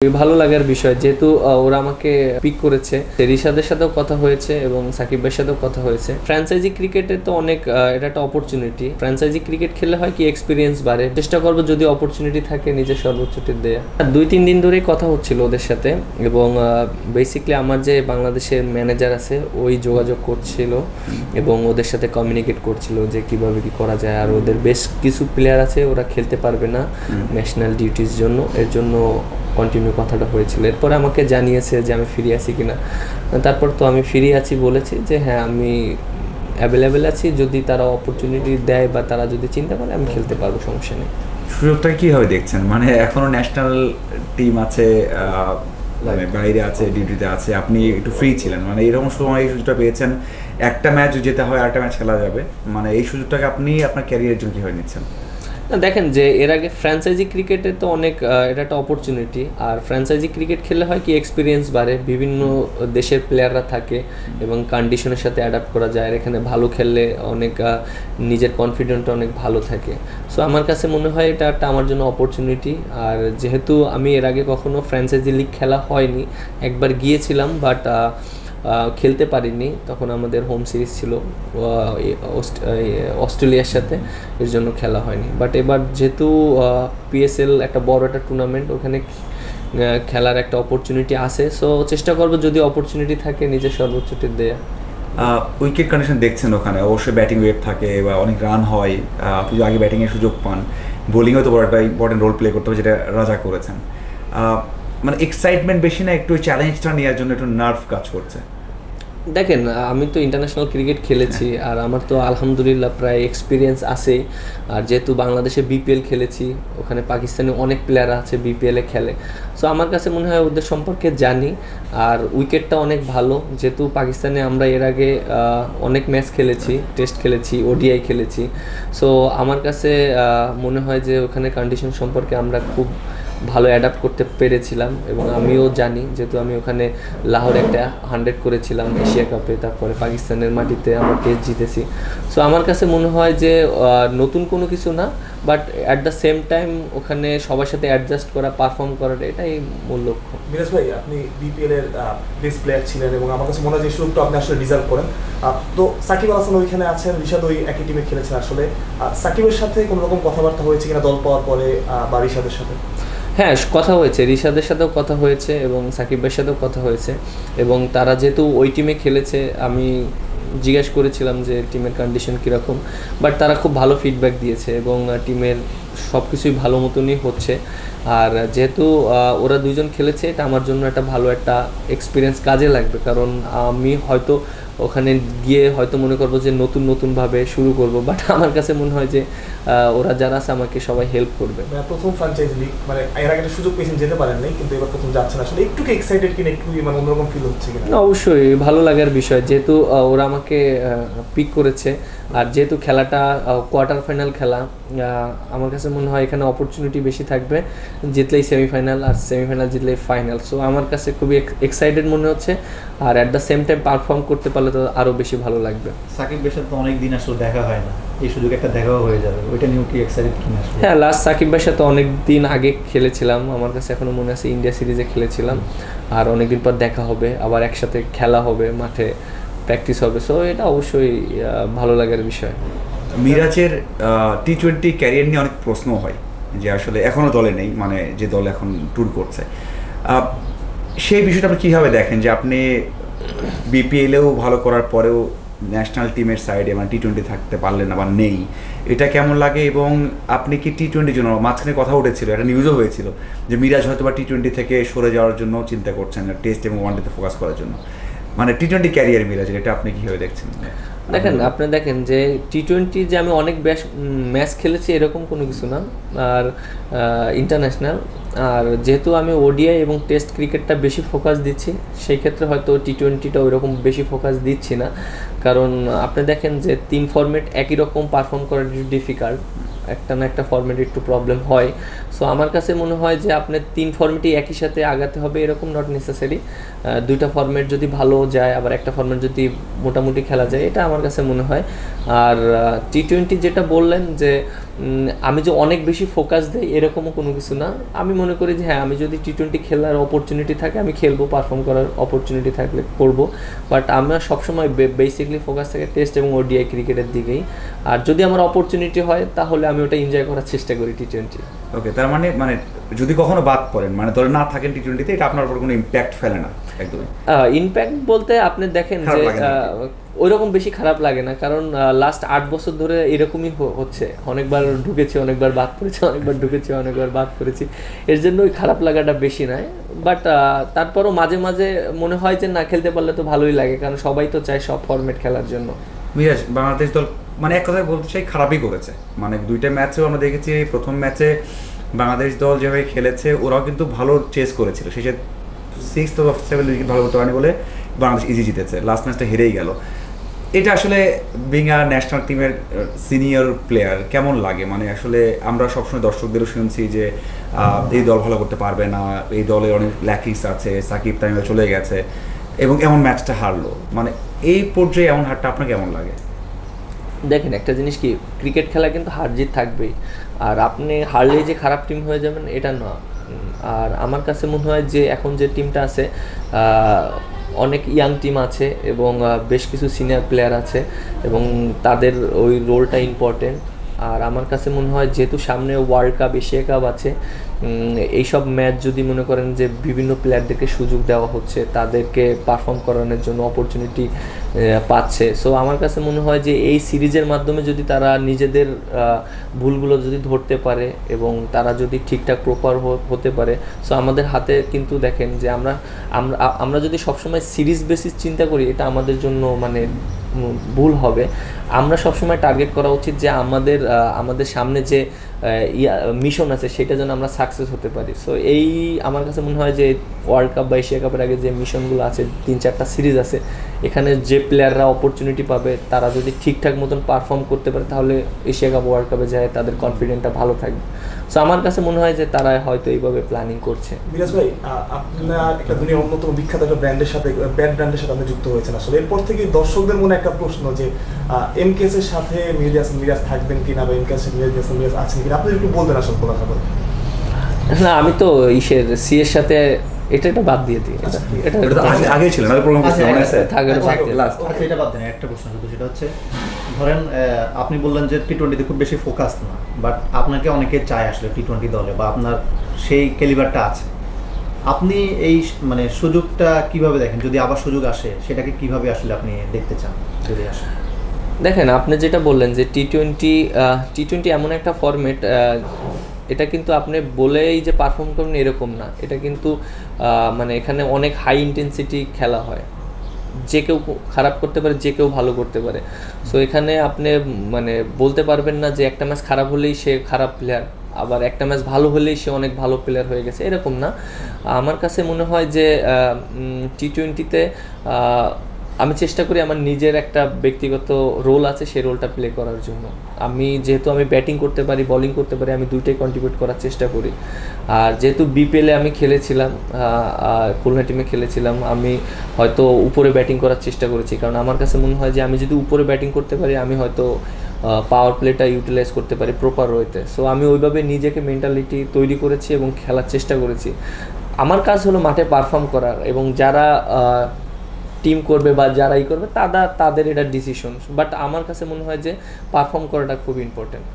ভালো লাগার বিষয় যেহেতু ওরা আমাকে পিক করেছে, রিশাদের সাথেও কথা হয়েছে এবং সাকিব ভাইয়ের সাথেও কথা হয়েছে। ফ্র্যাঞ্চাইজি ক্রিকেটে তো অনেক এটা একটা অপরচুনিটি। ফ্র্যাঞ্চাইজি ক্রিকেট খেললে হয় কি এক্সপিরিয়েন্স বাড়ে, চেষ্টা করবো যদি অপরচুনিটি থাকে নিজের সর্বোচ্চটি দেয়া। 2-3 দিন ধরেই কথা হচ্ছিল ওদের সাথে এবং বেসিকলি আমার যে বাংলাদেশের ম্যানেজার আছে ওই যোগাযোগ করছিল এবং ওদের সাথে কমিউনিকেট করছিল যে কিভাবে কি করা যায়। আর ওদের বেশ কিছু প্লেয়ার আছে ওরা খেলতে পারবে না ন্যাশনাল ডিউটির জন্য, এর জন্য কন্টিনিউ কথাটা হয়েছিল। এরপরে আমাকে জানিয়েছে যে আমি ফ্রি আছি কিনা, তারপর তো আমি ফ্রি আছি বলেছি যে হ্যাঁ আমি অ্যাভেলেবেল আছি, যদি তারা অপরচুনিটি দেয় বা তারা যদি চিন্তা করে আমি খেলতে পারবো, সমস্যা নেই। সুযোগটা কীভাবে দেখছেন? মানে এখনও ন্যাশনাল টিম আছে, মানে বাইরে আছে, ডিউটিতে আছে, আপনি একটু ফ্রি ছিলেন, মানে এরকম সময় এই সুযোগটা পেয়েছেন, একটা ম্যাচ যেতে হয় আরেকটা ম্যাচ খেলা যাবে, মানে এই সুযোগটাকে আপনি আপনার ক্যারিয়ারের জন্য কীভাবে নিচ্ছেন? না দেখেন যে এর আগে ফ্র্যাঞ্চাইজি ক্রিকেটে তো অনেক এটা একটা অপরচুনিটি। আর ফ্র্যাঞ্চাইজি ক্রিকেট খেললে হয় কি এক্সপিরিয়েন্স বাড়ে, বিভিন্ন দেশের প্লেয়াররা থাকে এবং কন্ডিশনের সাথে অ্যাডাপ্ট করা যায়। আর এখানে ভালো খেললে অনেক নিজের কনফিডেন্টটা অনেক ভালো থাকে। সো আমার কাছে মনে হয় এটা একটা আমার জন্য অপরচুনিটি। আর যেহেতু আমি এর আগে কখনো ফ্র্যাঞ্চাইজি লিগ খেলা হয়নি, একবার গিয়েছিলাম বাট খেলতে পারিনি, তখন আমাদের হোম সিরিজ ছিল অস্ট্রেলিয়ার সাথে, এর জন্য খেলা হয়নি। বাট এবার যেহেতু পিএসএল একটা বড় একটা টুর্নামেন্ট, ওখানে খেলার একটা অপরচুনিটি আছে, সো চেষ্টা করবো যদি অপরচুনিটি থাকে নিজের সর্বোচ্চটি দেয়া। উইকেট কন্ডিশন দেখছেন ওখানে, অবশ্যই ব্যাটিং ওয়েভ থাকে বা অনেক রান হয়, আপনি যদি আগে ব্যাটিংয়ের সুযোগ পান, বোলিংয়েও তো বড় একটা ইম্পর্টেন্ট রোল প্লে করতে হবে, যেটা রাজা করেছেন। মানে এক্সাইটমেন্ট বেশি না একটু চ্যালেঞ্জটা নেওয়ার জন্য একটু নার্ভ কাজ করছে? দেখেন আমি তো ইন্টারন্যাশনাল ক্রিকেট খেলেছি আর আমার তো আলহামদুলিল্লাহ প্রায় এক্সপিরিয়েন্স আছেই। আর যেহেতু বাংলাদেশে বিপিএল খেলেছি, ওখানে পাকিস্তানি অনেক প্লেয়ার আছে বিপিএলে খেলে, সো আমার কাছে মনে হয় ওদের সম্পর্কে জানি। আর উইকেটটা অনেক ভালো, যেহেতু পাকিস্তানে আমরা এর আগে অনেক ম্যাচ খেলেছি, টেস্ট খেলেছি, ওডিআই খেলেছি, সো আমার কাছে মনে হয় যে ওখানে কন্ডিশন সম্পর্কে আমরা খুব ভালো অ্যাডাপ্ট করতে পেরেছিলাম। এবং আমিও জানি, যেহেতু আমি ওখানে লাহোরে একটা 100 করেছিলাম এশিয়া কাপে, তারপরে পাকিস্তানের মাটিতে আমরা টেস্ট জিতেছি। সো আমার কাছে মনে হয় যে নতুন কোনো কিছু না, but at the same time ওখানে সবার সাথে অ্যাডজাস্ট করা, পারফর্ম করাটা, এটাই মূল লক্ষ্য। মিরাজ ভাই, আপনি বিপিএল এর বেস্ট প্লেয়ার ছিলেন এবং আমার কাছে মনে হয় যে সুযোগটা আপনি আসলে ডিজার্ভ করেন। তো সাকিব আল হাসান ওইখানে আছেন, রিশাদ ওই একই টিমে খেলেছেন। আসলে সাকিবের সাথে কোনো রকম কথাবার্তা হয়েছে কিনা দল পাওয়ার পরে বা রিশাদের সাথে? হ্যাঁ, কথা হয়েছে, রিশাদের সাথেও কথা হয়েছে এবং সাকিব ভাইয়ের সাথেও কথা হয়েছে। এবং তারা যেহেতু ওই টিমে খেলেছে, আমি জিজ্ঞেস করেছিলাম যে টিমের কন্ডিশন কীরকম, বাট তারা খুব ভালো ফিডব্যাক দিয়েছে এবং টিমের সব কিছুই ভালো মতনই হচ্ছে। আর যেহেতু ওরা দুজন খেলেছে, এটা আমার জন্য একটা ভালো একটা এক্সপিরিয়েন্স কাজে লাগবে, কারণ আমি হয়তো ওখানে গিয়ে হয়তো মনে করবো যে নতুনভাবে শুরু করব, বাট আমার কাছে মনে হয় যে ওরা যারা আছে আমাকে সবাই হেল্প করবে। প্রথম ফ্র্যাঞ্চাইজি লিগ, মানে এর আগে সুযোগ পেয়েছেন, যেতে পারেন নাই, কিন্তু এবার প্রথম যাচ্ছেন, আসলে একটু কি এক্সাইটেড কিনা, একটু মানে অন্যরকম ফিল হচ্ছে কিনা? না, অবশ্যই ভালো লাগার বিষয়, যেহেতু ওরা আমাকে পিক করেছে। আর যেহেতু খেলাটা কোয়ার্টার ফাইনাল খেলা, আমার কাছে মনে হয় এখানে অপরচুনিটি বেশি থাকবে, জিতলেই সেমিফাইনাল আর সেমিফাইনাল জিতলেই ফাইনাল। সো আমার কাছে খুবই এক্সাইটেড মনে হচ্ছে, আর at the same time perform করতে পারলে তো আরও বেশি ভালো লাগবে। সাকিব ভাইয়ের সাথে অনেক দিন আসলে দেখা হয় না, এই সুযোগ একটা দেখাও হয়ে যাবে, ওইটা নিয়েও কি এক্সাইটেড কিনা? হ্যাঁ, লাস্ট সাকিব ভাইয়ের সাথে অনেক দিন আগে খেলেছিলাম, আমার কাছে এখনও মনে আছে ইন্ডিয়া সিরিজে খেলেছিলাম। আর অনেকদিন পর দেখা হবে, আবার একসাথে খেলা হবে, মাঠে প্র্যাকটিস হবে, সো এটা অবশ্যই ভালো লাগার বিষয়। মিরাজের টি-20 ক্যারিয়ার নিয়ে অনেক প্রশ্ন হয় যে আসলে এখনও দলে নেই, মানে যে দল এখন ট্যুর করছে, সেই বিষয়টা আপনি কীভাবে দেখেন যে আপনি বিপিএলেও ভালো করার পরেও ন্যাশনাল টিমের সাইডে মানে টি-20 থাকতে পারলেন না বা নেই, এটা কেমন লাগে? এবং আপনি কি টি-20 জন্য মাঝখানে কথা উঠেছিল, একটা নিউজও হয়েছিল যে মিরাজ হয়তো বা টি-20 থেকে সরে যাওয়ার জন্য চিন্তা করছেন, টেস্ট এবং ওয়ানডেতে ফোকাস করার জন্য, মানে টি-20 ক্যারিয়ার মিরাজের, এটা আপনি কীভাবে দেখছেন? দেখেন, আপনি দেখেন যে টি-20 যে আমি অনেক ম্যাচ খেলেছি এরকম কোনো কিছু না, আর ইন্টারন্যাশনাল। আর যেহেতু আমি ওডিআই এবং টেস্ট ক্রিকেটটা বেশি ফোকাস দিচ্ছি, সেই ক্ষেত্রে হয়তো টি-20টা ওইরকম বেশি ফোকাস দিচ্ছি না, কারণ আপনি দেখেন যে 3 ফরম্যাট একই রকম পারফর্ম করা ডিফিকাল্ট, একটা না একটা ফরম্যাটে একটু প্রবলেম হয়। সো আমার কাছে মনে হয় যে আপনার 3 ফরম্যাটই একই সাথে আগাতে হবে এরকম নট নেসেসারি। 2টা ফরম্যাট যদি ভালো যায়, আবার একটা ফরম্যাট যদি মোটামুটি খেলা যায়, এটা আমার কাছে মনে হয়। আর T20 যেটা বললেন যে আমি যে অনেক বেশি ফোকাস দিই এরকমও কোনো কিছু না। আমি মনে করি যে হ্যাঁ, আমি যদি T20 খেলার অপরচুনিটি থাকে আমি খেলবো, পারফর্ম করার অপরচুনিটি থাকলে করবো, বাট আমার সবসময় বেসিকলি ফোকাস থাকে টেস্ট এবং ওডিআই ক্রিকেটের দিকেই। আর যদি আমার অপরচুনিটি হয় তাহলে আমি ওটা এনজয় করার চেষ্টা করি T20। ওকে, তার মানে যদি কখনো বাদ পড়েন, মানে দলে না থাকেন T20-তে, এটা আপনার উপর কোনো ইম্প্যাক্ট ফেলে না একদমই? ইম্প্যাক্ট বলতে আপনি দেখেন যে ওইরকম বেশি খারাপ লাগে না, কারণ লাস্ট 8 বছর ধরে এরকমই হচ্ছে। অনেকবার ঢুকেছি, অনেকবার বাদ পড়েছি, অনেকবার ঢুকেছি, অনেকবার বাদ পড়েছি, এর জন্য ওই খারাপ লাগাটা বেশি নয়। বাট তারপরও মাঝে মাঝে মনে হয় যে না, খেলতে পারলে তো ভালোই লাগে, কারণ সবাই তো চায় সব ফরম্যাট খেলার জন্য। মিরাজ, বাংলাদেশ দল মানে এক কথায় বলতে চাই খারাপই করেছে। মানে 2টা ম্যাচেও আমরা দেখেছি, প্রথম ম্যাচে বাংলাদেশ দল যেভাবে খেলেছে ওরাও কিন্তু ভালো চেস করেছিল, শেষে 6 অফ 7 উইকেট ভালো করতে পারেনি বলে বাংলাদেশ ইজি জিতেছে, লাস্ট ম্যাচটা হেরেই গেল। এটা আসলে বিং আ ন্যাশনাল টিমের সিনিয়র প্লেয়ার কেমন লাগে? মানে আসলে আমরা সবসময় দর্শকদেরও শুনছি যে এই দল ভালো করতে পারবে না, এই দলে অনেক ল্যাকিংস আছে, সাকিব তামিম চলে গেছে এবং এমন ম্যাচটা হারলো। মানে এই পর্যায়ে এমন হারটা আপনার কেমন লাগে? দেখেন, একটা জিনিস কি, ক্রিকেট খেলা কিন্তু হার জিত থাকবেই, আর আপনি হারলেই যে খারাপ টিম হয়ে যাবেন এটা না। আর আমার কাছে মনে হয় যে এখন যে টিমটা আছে অনেক ইয়াং টিম আছে এবং বেশ কিছু সিনিয়র প্লেয়ার আছে এবং তাদের ওই রোলটা ইম্পর্টেন্ট। আর আমার কাছে মনে হয় যেহেতু সামনে ওয়ার্ল্ড কাপ, এশিয়া কাপ আছে, এইসব ম্যাচ যদি মনে করেন যে বিভিন্ন প্লেয়ারদেরকে সুযোগ দেওয়া হচ্ছে, তাদেরকে পারফর্ম করানোর জন্য অপরচুনিটি পাচ্ছে। সো আমার কাছে মনে হয় যে এই সিরিজের মাধ্যমে যদি তারা নিজেদের ভুলগুলো যদি ধরতে পারে এবং তারা যদি ঠিকঠাক প্রপার হতে পারে, সো আমাদের হাতে কিন্তু দেখেন যে আমরা যদি সবসময় সিরিজ বেসিস চিন্তা করি, এটা আমাদের জন্য মানে ভুল হবে। আমরা সবসময় টার্গেট করা উচিত যে আমাদের সামনে যে মিশন আছে সেটা যেন আমরা সাকসেস হতে পারি। সো এই আমার কাছে মনে হয় যে ওয়ার্ল্ড কাপ বা এশিয়া কাপের আগে যে মিশনগুলো আছে, 3-4টা সিরিজ আছে, এখানে যে প্লেয়াররা অপরচুনিটি পাবে তারা যদি ঠিকঠাক মতন পারফর্ম করতে পারে তাহলে এশিয়া কাপ, ওয়ার্ল্ড কাপে যায় তাদের কনফিডেন্টটা ভালো থাকবে। সো আমার কাছে মনে হয় যে তারা হয়তো এইভাবে প্ল্যানিং করছে। মিরাজ ভাই, আপনার একটা দুনিয়ার অন্যতম বিখ্যাত একটা ব্র্যান্ডের সাথে, ব্র্যান্ডের সাথে আপনি যুক্ত হয়েছেন। আসলে এরপর থেকে দর্শকদের মনে একটা প্রশ্ন যে এমকেএসের সাথে মিরাজ থাকবেন কিনা, বা এমকেএসের মিরাজ আছেন কিনা, আপনি একটু বলবেন আসলে খোলা খবর। না, আমি তো সিএর সাথে এটা বাদ দিয়ে দিই। এটা আগে ছিল না প্রোগ্রাম করতে মনে আছে? এটা বাদ দেন। একটা প্রশ্ন শুধু, সেটা হচ্ছে ধরেন আপনি বললেন যে T20-তে খুব বেশি ফোকাস না, বাট আপনাকে অনেকে চায় আসলে T20 দলে, বা আপনার সেই ক্যালিবারটা আছে। আপনি এই মানে সুযোগটা কিভাবে দেখেন? যদি আবার সুযোগ আসে সেটাকে কিভাবে আসলে আপনি দেখতে চান যদি আসে? দেখেন, আপনি যেটা বললেন যে টি-টোয়েন্টি এমন একটা ফরম্যাট, এটা কিন্তু আপনি বলেই যে পারফর্ম করবেন এরকম না। এটা কিন্তু মানে এখানে অনেক হাই ইন্টেন্সিটি খেলা হয়, যে কেউ খারাপ করতে পারে, যে কেউ ভালো করতে পারে। সো এখানে আপনি মানে বলতে পারবেন না যে একটা ম্যাচ খারাপ হলেই সে খারাপ প্লেয়ার, আবার একটা ম্যাচ ভালো হলেই সে অনেক ভালো প্লেয়ার হয়ে গেছে, এরকম না। আমার কাছে মনে হয় যে টি-টোয়েন্টিতে আমি চেষ্টা করি আমার নিজের একটা ব্যক্তিগত রোল আছে, সেই রোলটা প্লে করার জন্য। যেহেতু আমি ব্যাটিং করতে পারি, বোলিং করতে পারি, আমি দুইটাই কন্ট্রিবিউট করার চেষ্টা করি। আর যেহেতু বিপিএলে আমি খেলেছিলাম, খুলনা টিমে খেলেছিলাম, আমি হয়তো উপরে ব্যাটিং করার চেষ্টা করেছি, কারণ আমার কাছে মনে হয় যে আমি যদি উপরে ব্যাটিং করতে পারি আমি হয়তো পাওয়ার প্লেটা ইউটিলাইজ করতে পারি প্রপার ওয়েতে। সো আমি ওইভাবে নিজেকে মেন্টালিটি তৈরি করেছি এবং খেলার চেষ্টা করেছি। আমার কাজ হলো মাঠে পারফর্ম করার, এবং যারা টিম করবে বা যারাই করবে তাদের এটা ডিসিশন, বাট আমার কাছে মনে হয় যে পারফর্ম করাটা খুব ইম্পর্টেন্ট।